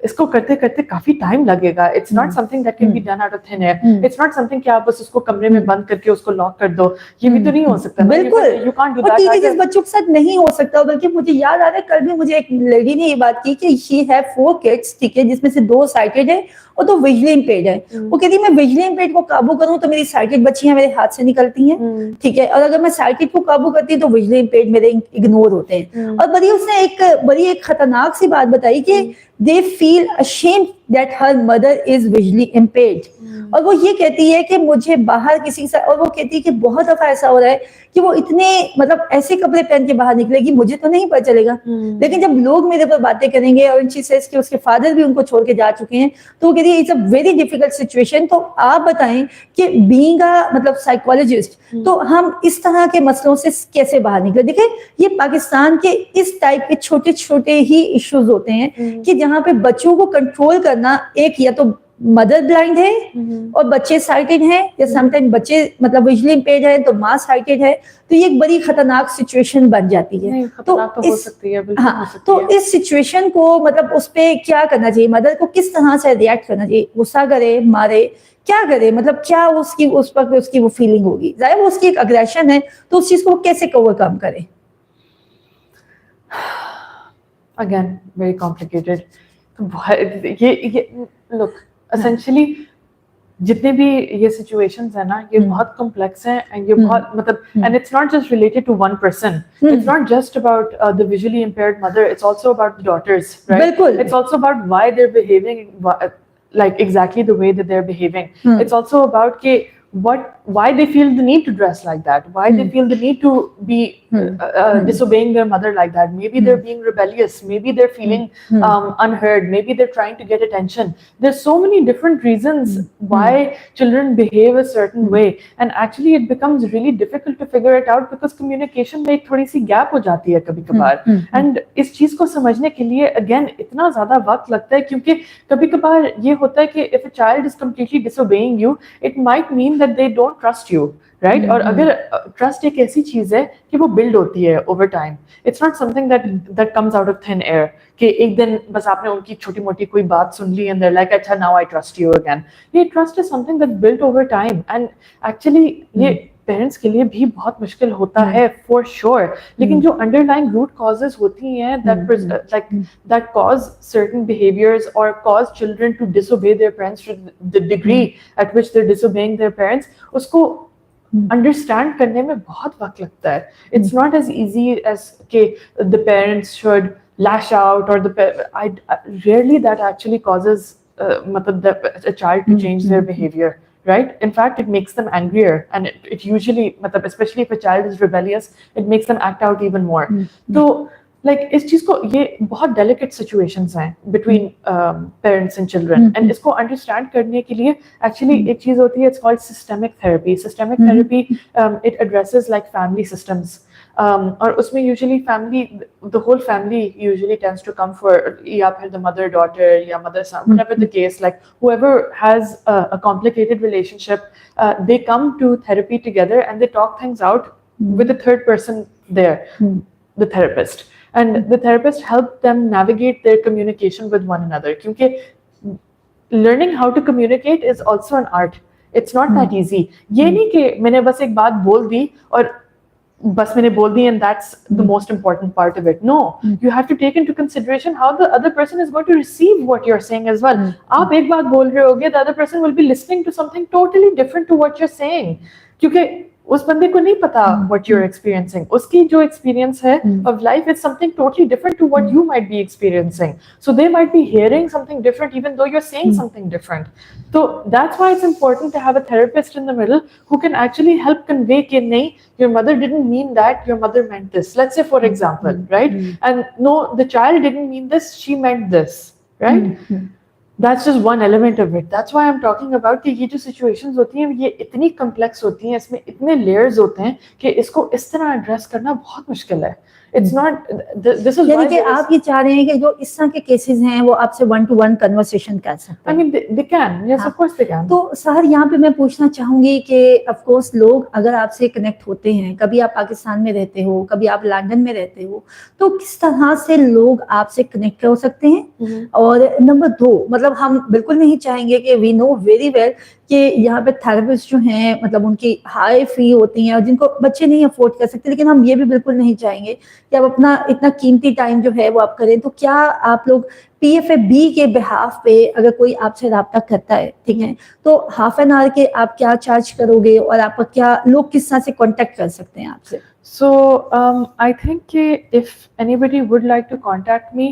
اس کو کرتے کرتے کافی ٹائم لگے گا. It's not something that can be done out of thin air. It's not something کہ آپ بس اس کو کمرے میں بند کر کے اس کو لاک کر دو, یہ بھی تو نہیں ہو سکتا. بالکل, یو کانٹ ڈو دیٹ. ٹھیک ہے, جس بچوں کے ساتھ نہیں ہو سکتا. بلکہ مجھے یاد آ رہا ہے کل بھی مجھے ایک لیڈی نے یہ بات کی کہ شی ہیو 4 kids, ٹھیک ہے, جس میں سے 2 سائٹڈ ہیں اور 2 ویژولی امپیئرڈ ہیں. وہ کہتی ہے میں ویژولی امپیئرڈ کو قابو کروں تو میری سائٹڈ بچیاں میرے ہاتھ سے نکلتی ہیں, ٹھیک ہے, اور اگر میں سائٹڈ کو قابو کرتی ہوں تو ویژولی امپیئرڈ میرے اگنور ہوتے ہیں. اور بڑی اس نے ایک بڑی ایک خطرناک سی بات بتائی کہ they feel ashamed that her mother is visually impaired. اور وہ یہ کہتی ہے کہ مجھے باہر کسی سے, اور وہ کہتی ہے کہ بہت دفعہ ایسا ہو رہا ہے کہ وہ اتنے مطلب ایسے کپڑے پہن کے باہر نکلے گی, مجھے تو نہیں پتا چلے گا, لیکن جب لوگ میرے پر باتیں کریں گے, اور she says کہ اس کے فادر بھی ان کو چھوڑ کے جا چکے ہیں, تو وہ کہتی ہے it's a very difficult situation. تو آپ بتائیں کہ بینگ اے مطلب سائیکولوجسٹ, تو ہم اس طرح کے مسئلوں سے کیسے باہر نکلے؟ دیکھیں یہ پاکستان کے اس ٹائپ کے چھوٹے چھوٹے ہی ایشوز ہوتے ہیں کہ جہاں پہ بچوں کو کنٹرول کرنا, ایک یا تو مدر بلائنڈ ہے اور بچے سائٹڈ ہیں, یا سم ٹائم بچے مطلب ویژلی امپیئرڈ ہے تو ماں سائٹڈ ہے, تو یہ ایک بڑی خطرناک سچویشن بن جاتی ہے. تو ہاں, تو اس سچویشن کو مطلب اس پہ کیا کرنا چاہیے, مدر کو کس طرح سے ریئیکٹ کرنا چاہیے؟ غصہ کرے, مارے, کیا کرے؟ مطلب کیا اس کی اس وقت اس کی وہ فیلنگ ہوگی؟ ظاہر وہ اس کی ایک اگریشن ہے, تو اس چیز کو کیسے اوور کم کرے؟ Again very complicated. یہ لک essentially جتنے بھی یہ سچویشنز ہیں نا, یہ بہت کمپلیکس ہیں, and یہ بہت مطلب, and it's not just related to one person. It's not just about the visually impaired mother, it's also about the daughters, right? بالکل. It's also about why they're behaving like exactly the way that they're behaving. It's also about why they feel the need to dress like that, why they feel the need to be disobeying their mother like that. Maybe they're being rebellious, maybe they're feeling unheard, maybe they're trying to get attention. There's so many different reasons why children behave a certain way, and actually it becomes really difficult to figure it out because communication میں ایک تھوڑی سی gap ہو جاتی ہے کبھی کبھار. And اس چیز کو سمجھنے کے لیے اگین اتنا زیادہ وقت لگتا ہے, کیونکہ کبھی کبھار یہ ہوتا ہے کہ if a child is completely disobeying you, it might mean that they don't trust you, right? اور اگر ٹرسٹ ایک ایسی چیز ہے کہ وہ بلڈ ہوتی ہے over time, it's not something that comes out of thin air کہ ایک دن بس آپ نے ان کی چھوٹی موٹی کوئی بات سن لی and they're like اچھا now I trust you again. یہ trust is something that's built over time, and actually یہ پیرنٹس کے لیے بھی بہت مشکل ہوتا ہے فور شیور. لیکن جو انڈر لائن روٹ کازز ہوتی ہیں that cause certain behaviors or cause children to disobey their parents to the degree at which they're disobeying their parents, اس کو انڈرسٹینڈ کرنے میں بہت وقت لگتا ہے. It's not as easy as کہ the parents should lash out, or rarely that actually causes a child to change their behavior. Right? In fact, it makes them angrier, and it usually, especially if a child is rebellious, it makes them act out even more. So, like, اس چیز کو, یہ بہت delicate situations ہیں between parents and children, and اس کو understand کرنے کے لیے actually ایک چیز ہوتی ہے, it's called systemic therapy. Systemic therapy, it addresses like family systems. اور اس میں usually the whole family usually tends to come for, یا پھر the mother daughter یا mother son, whatever the case, like whoever has a complicated relationship, they come to therapy together and they talk things out with a third person there, the therapist, and the therapist help them navigate their communication with one another. Kyunki learning how to communicate is also an art. It's not that easy. یہ نہیں کہ میں نے بس ایک بات بول دی اور بس میں نے بول دی and that's the most important part of it. No, you have to take into consideration how the other person is going to receive what you're saying as well. آپ ایک بات بول رہے ہوگے, the other person will be listening to something totally different to what you're saying, کیونکہ اس بندے کو نہیں پتا what you're experiencing. اس کی جو experience ہے of life is something totally different to what you might be experiencing. So they might be hearing something different even though you're saying something different. So that's why it's important to have a therapist in the middle who can actually help convey کہ نہیں, your mother didn't mean that, your mother meant this. Let's say for example, right? And no, the child didn't mean this, she meant this, right? That's just one element of it. That's why I'm talking about کہ یہ جو situations ہوتی ہیں یہ اتنی complex ہوتی ہیں, اس میں اتنے layers ہوتے ہیں کہ اس کو اس طرح address کرنا بہت مشکل ہے. It's not, this is یعنی کہ آپ یہ چاہ رہے ہیں کہ جو اس طرح کے کیسز ہیں وہ آپ سے 1-to-1 conversation کر سکتے ہیں. I mean they can, yes of course they can. تو سہر یہاں پہ میں پوچھنا چاہوں گی کہ of course لوگ اگر آپ سے کنیکٹ ہوتے ہیں, کبھی آپ پاکستان میں رہتے ہو, کبھی آپ لندن میں رہتے ہو, تو کس طرح سے لوگ آپ سے کنیکٹ ہو سکتے ہیں؟ اور نمبر 2, مطلب ہم بالکل نہیں چاہیں گے کہ وی نو ویری ویل کہ یہاں پہ تھراپسٹ جو ہیں مطلب ان کی ہائی فی ہوتی ہیں اور جن کو بچے نہیں افورڈ کر سکتے, لیکن ہم یہ بھی بالکل نہیں چاہیں گے کہ آپ اپنا اتنا قیمتی ٹائم جو ہے وہ آپ کریں. تو کیا آپ لوگ PFAB کے بہاف پہ اگر کوئی آپ سے رابطہ کرتا ہے, ٹھیک ہے, تو ہاف این آور کے آپ کیا چارج کرو گے, اور آپ کا کیا, لوگ کس طرح سے کانٹیکٹ کر سکتے ہیں آپ سے؟ So I think if anybody would like to contact me,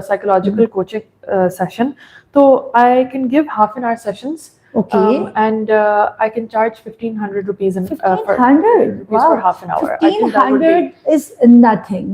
psychological coaching session. So I can give half an hour sessions. Okay. And I can charge 1,500 rupees for 1500 for half an hour. I think that would be 1500 is nothing.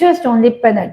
just only peanut.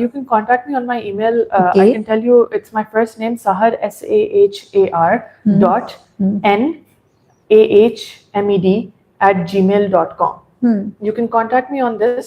you can contact me on my email. Okay. I can tell you it's my first name, Sahar, SAHAR dot NAHMED @gmail.com. You can contact me on this.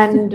And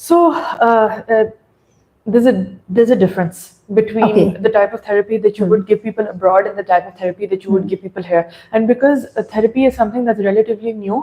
So there's a difference between the type of therapy that you would give people abroad and the type of therapy that you would give people here. And because therapy is something that's relatively new,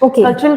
Cultural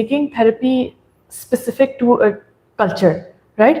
making therapy specific to a culture, right?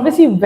obviously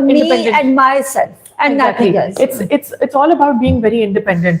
me and myself and nothing else. It's all about being very independent.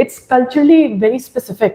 it's culturally very specific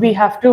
we have to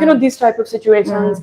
you know these type of situations.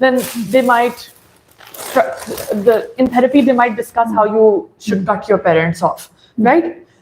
then they might in therapy they might discuss how you should cut your parents off, right?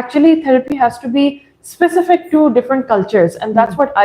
actually therapy has to be specific to different cultures, and that's what I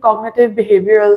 cognitive behavioral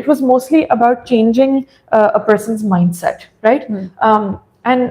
it was mostly about changing a person's mindset, right? And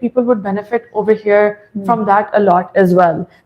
people would benefit over here from that a lot as well,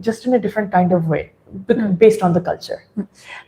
just in a different kind of way. Based on the culture.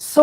So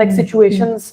like situations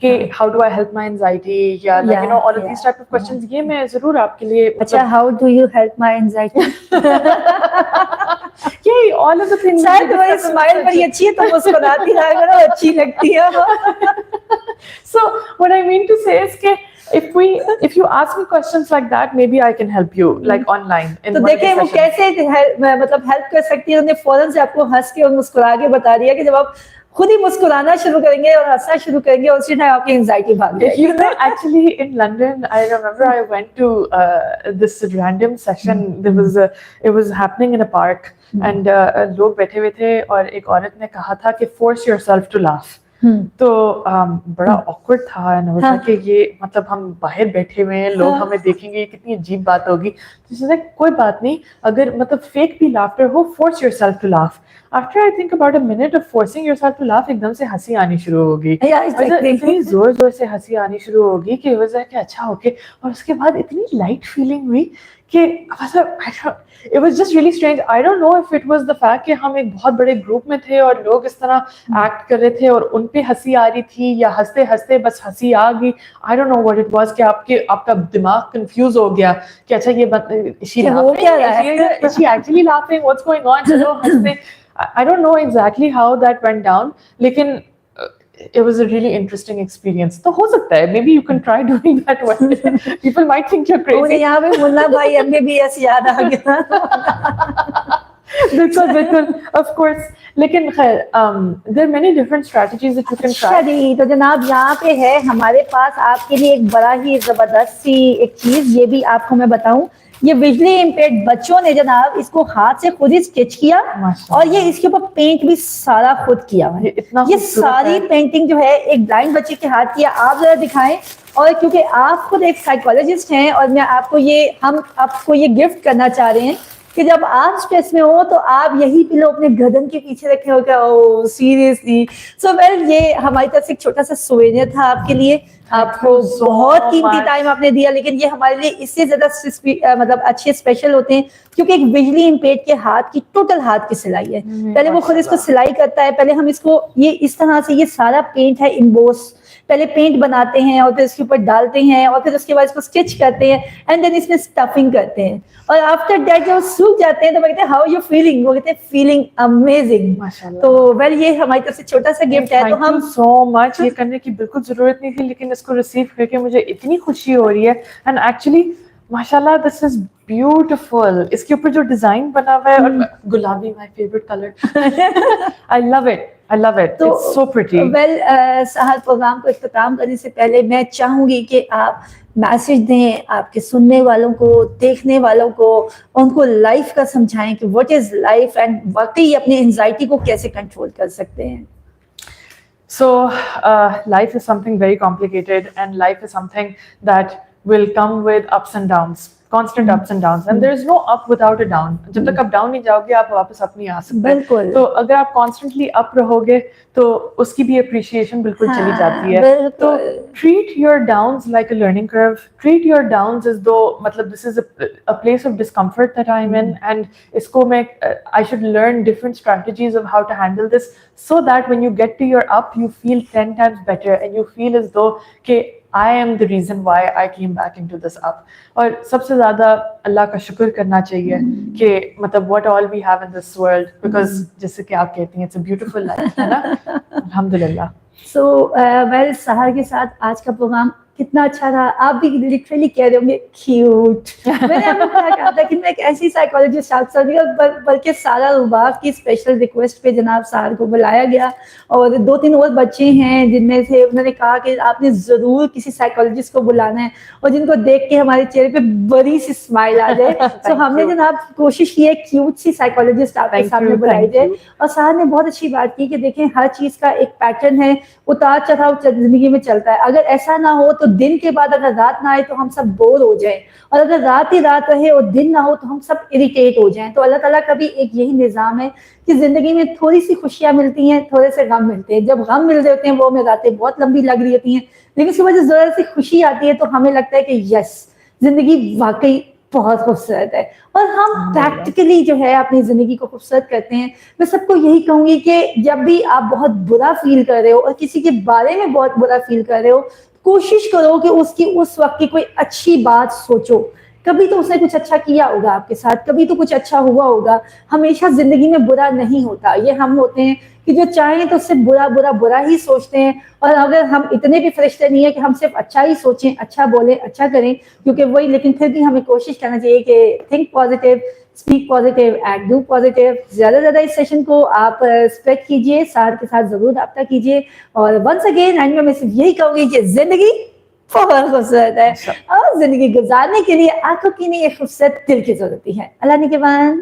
کہ how do I help my anxiety یا like you know all of these type of questions, یہ میں ضرور آپ کے لیے اچھا how do you help my anxiety یہی all of the things. شاید تمہاری اسمائل بڑی اچھی ہے تو مسکراتی رہا کرو, اچھی لگتی ہے. So what I mean to say is کہ if you ask me questions like that, maybe I can help you like online. تو دیکھیں وہ کیسے مطلب ہیلپ کر سکتی ہے, انہیں فوراً سے آپ کو ہنس کے اور مسکرا کے بتا دیا کہ جب آپ خود ہی مسکرانا شروع کریں گے اور ہنسنا شروع کریں گے اسی ٹائم آپ کی انزائٹی بھاگ جائے گی. You know, actually in London, I remember I went to this random session. It was happening in a park, and لوگ بیٹھے ہوئے تھے اور ایک عورت نے کہا تھا کہ force yourself to laugh. تو بڑا awkward تھا, کہ یہ مطلب ہم باہر بیٹھے ہوئے ہیں, لوگ ہمیں دیکھیں گے, کتنی عجیب بات ہوگی. کوئی بات نہیں, اگر مطلب fake بھی laughter who, force yourself to laugh. After I think about a minute of forcing yourself to laugh, ایک دم سے ہنسی آنی شروع ہوگی, اتنی زور زور سے ہنسی آنی شروع ہوگی کہ کہ اچھا اوکے. اور اس کے بعد اتنی لائٹ فیلنگ ہوئی کہ it was just really strange. I don't know if it was the fact کہ ہم ایک بہت بڑے گروپ میں تھے اور لوگ اس طرح ایکٹ کر رہے تھے اور ان پہ ہنسی آ رہی تھی, یا ہنستے ہنستے بس ہنسی آ گئی. I don't know what it was کہ آپ کا دماغ کنفیوز ہو گیا کہ اچھا یہ is she actually laughing, what's going on, چلو ہنستے. I don't know exactly how that went down, لیکن it was a really interesting experience. تو ہو سکتا ہے maybe you can try doing that one day. People might think you're crazy. یہاں پہ ملا بھائی MBBS یاد آ گیا. بالکل of course. لیکن خیر there are many different strategies that you can try. اچھا جی, تو جناب یہاں پہ ہے ہمارے پاس آپ کے لیے ایک بڑا ہی زبردست سی ایک چیز, یہ بھی آپ کو میں بتاؤں. یہ ویژلی امپیئرڈ بچوں نے جناب اس کو ہاتھ سے خود ہی اسٹچ کیا اور یہ اس کے اوپر پینٹ بھی سارا خود کیا. یہ ساری پینٹنگ جو ہے ایک بلائنڈ بچے کے ہاتھ کی ہے. آپ ذرا دکھائیں. اور کیونکہ آپ خود ایک سائیکالوجسٹ ہیں اور میں ہم آپ کو یہ گفٹ کرنا چاہ رہے ہیں کہ جب آپ اسٹریس میں ہو تو آپ یہی پلو اپنے گردن کے پیچھے رکھے ہو. کہ سیریسلی سو ویل یہ ہماری طرف سے ایک چھوٹا سا سووینئر تھا آپ کے لیے. آپ کو بہت قیمتی ٹائم آپ نے دیا, لیکن یہ ہمارے لیے اس سے زیادہ مطلب اچھے اسپیشل ہوتے ہیں کیونکہ ایک ویژلی امپیئرڈ کے ہاتھ کی ٹوٹل ہاتھ کی سلائی ہے. پہلے وہ خود اس کو سلائی کرتا ہے, پہلے ہم اس کو یہ اس طرح سے, یہ سارا پینٹ ہے امبوس, پہلے پینٹ بناتے ہیں اور پھر اس کے اوپر ڈالتے ہیں اور پھر اس کے بعد اس کو اسٹچ کرتے ہیں اینڈ دین اس میں اسٹفنگ کرتے ہیں. اور آفٹر دیٹ جب سوکھ جاتے ہیں تو وہ کہتے ہیں ہاؤ یو فیلنگ, وہ کہتے ہیں فیلنگ امیزنگ. تو ویل یہ ہماری طرف سے چھوٹا سا گفٹ ہے. تو ہم سو مچ, یہ کرنے کی بالکل ضرورت نہیں تھی لیکن اس کو ریسیو کر کے مجھے اتنی خوشی ہو رہی ہے. اینڈ ایکچولی ماشاءاللہ دس از بیوٹیفل. اس کے اوپر جو ڈیزائن بنا ہوا ہے, اور گلابی my favourite colour, I love it. I love it. It's so pretty. Well, Sehar programme کو اختتام کرنے سے پہلے میں چاہوں گی کہ آپ میسج دیں آپ کے سننے والوں کو, دیکھنے والوں کو, ان کو لائف کا سمجھائیں کہ what is life and واقعی اپنی انزائٹی کو کیسے کنٹرول کر سکتے ہیں. So life is something very complicated, and life is something that will come with ups and downs. Constant ups and downs, and there is no up without a down. جب تک آپ down نہیں جاؤ گے آپ واپس اپ نہیں آ سکتے. بالکل. تو اگر آپ کانسٹنٹلی اپ رہو گے تو اس کی بھی اپریشیشن بالکل چلی جاتی ہے. تو treat your downs like a learning کرو. Treat your downs as though مطلب this is a place of discomfort that I am in, and اس کو میں I should learn different strategies of how to handle this, so that when you get to your up you feel 10 times better and you feel as though کہ I am the reason why I came back into this up. اور سب سے زیادہ اللہ کا شکر کرنا چاہیے کہ مطلب what all we have in this world, because جیسے کہ آپ کہتی ہیں it's a beautiful life, ہے نا, الحمدللہ. So well, سحر کے ساتھ آج کا پروگرام کتنا اچھا تھا. آپ بھی لٹرلی کہہ رہے ہوں گے کیوٹ. میں نے آپ کو کہا تھا کہ میں ایک ایسی سائیکالوجسٹ آپ سر بلکہ سارا رباف کی اسپیشل ریکویسٹ پہ جناب سحر کو بلایا گیا, اور 2-3 اور بچے ہیں جن میں سے انہوں نے کہا کہ آپ نے ضرور کسی سائیکالوجسٹ کو بلانا ہے اور جن کو دیکھ کے ہمارے چہرے پہ بڑی سی اسمائل آ جائے. تو ہم نے جناب کوشش کی ہے کیوٹ سی سائیکالوجسٹ آپ کے سامنے بلائی جائے. اور سحر نے بہت اچھی بات کی کہ دیکھیں ہر چیز کا ایک پیٹرن ہے, اتار چڑھاؤ زندگی میں چلتا ہے. اگر ایسا نہ ہو تو دن کے بعد اگر رات نہ آئے تو ہم سب بور ہو جائیں, اور اگر رات ہی رات رہے اور دن نہ ہو تو ہم سب اریٹیٹ ہو جائیں. تو اللہ تعالیٰ کا بھی ایک یہی نظام ہے کہ زندگی میں تھوڑی سی خوشیاں ملتی ہیں, تھوڑے سے غم ملتے ہیں. جب غم مل رہے ہوتے ہیں وہ میں راتیں بہت لمبی لگ رہی ہوتی ہیں, لیکن اس کی وجہ سے ذرا سی خوشی آتی ہے تو ہمیں لگتا ہے کہ یس زندگی واقعی بہت خوبصورت ہے. اور ہم پریکٹیکلی جو ہے اپنی زندگی کو خوبصورت کرتے ہیں. میں سب کو یہی کہوں گی کہ جب بھی آپ بہت برا فیل کر رہے ہو اور کسی کے بارے میں بہت برا فیل کر رہے ہو, کوشش کرو کہ اس وقت کی کوئی اچھی بات سوچو. کبھی تو اس نے کچھ اچھا کیا ہوگا آپ کے ساتھ, کبھی تو کچھ اچھا ہوا ہوگا. ہمیشہ زندگی میں برا نہیں ہوتا. یہ ہم ہوتے ہیں کہ جو چاہیں تو اس سے برا ہی سوچتے ہیں. اور اگر ہم اتنے بھی فرشتے نہیں ہیں کہ ہم صرف اچھا ہی سوچیں, اچھا بولیں, اچھا کریں, کیونکہ وہی, لیکن پھر بھی ہمیں کوشش کرنا چاہیے کہ think positive, speak positive, act do positive. زیادہ سے زیادہ اس سیشن کو آپ اسپریڈ کیجیے, ساتھ کے ساتھ ضرور رابطہ کیجیے. اور ونس اگین اینڈ میں صرف یہی کہوں گی کہ زندگی بہت خوبصورت ہے, اور زندگی گزارنے کے لیے آنکھوں کی نہیں, ایک خوبصورت دل کی ضرورت ہے. اللہ نگہبان.